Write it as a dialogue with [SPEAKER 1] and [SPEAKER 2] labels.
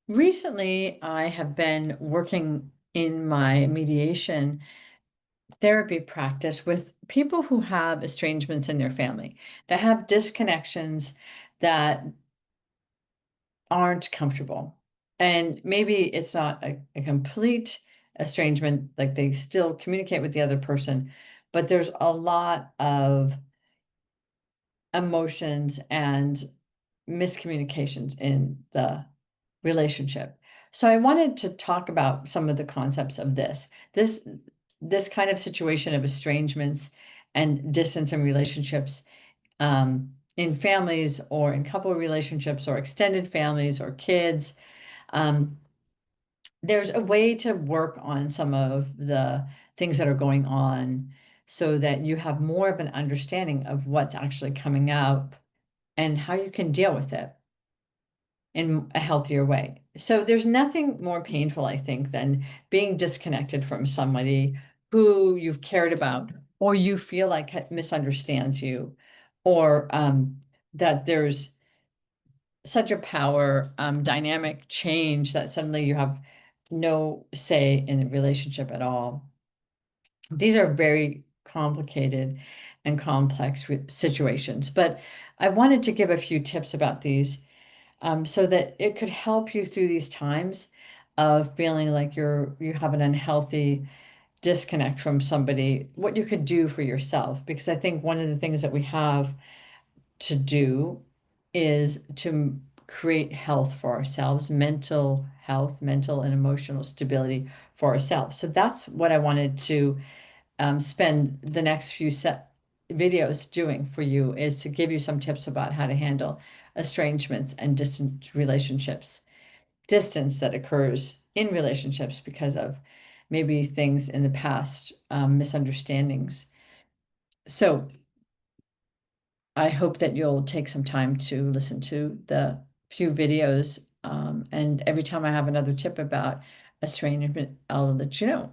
[SPEAKER 1] Recently, I have been working in my mediation therapy practice with people who have estrangements in their family, that have disconnections that aren't comfortable. And maybe it's not a complete estrangement, like they still communicate with the other person, but there's a lot of emotions and miscommunications in the relationship. So I wanted to talk about some of the concepts of this kind of situation of estrangements and distance in relationships, in families or in couple relationships or extended families or kids. Um, there's a way to work on some of the things that are going on so that you have more of an understanding of what's actually coming up and how you can deal with it in a healthier way. So there's nothing more painful, I think, than being disconnected from somebody who you've cared about, or you feel like misunderstands you, or that there's such a power dynamic change that suddenly you have no say in the relationship at all. These are very complicated and complex situations, but I wanted to give a few tips about these, so that it could help you through these times of feeling like you have an unhealthy disconnect from somebody, what you could do for yourself. Because I think one of the things that we have to do is to create health for ourselves, mental health, mental and emotional stability for ourselves. So that's what I wanted to spend the next few set videos doing for you, is to give you some tips about how to handle estrangements and distant relationships, distance that occurs in relationships because of maybe things in the past, misunderstandings. So I hope that you'll take some time to listen to the few videos, and every time I have another tip about estrangement, I'll let you know.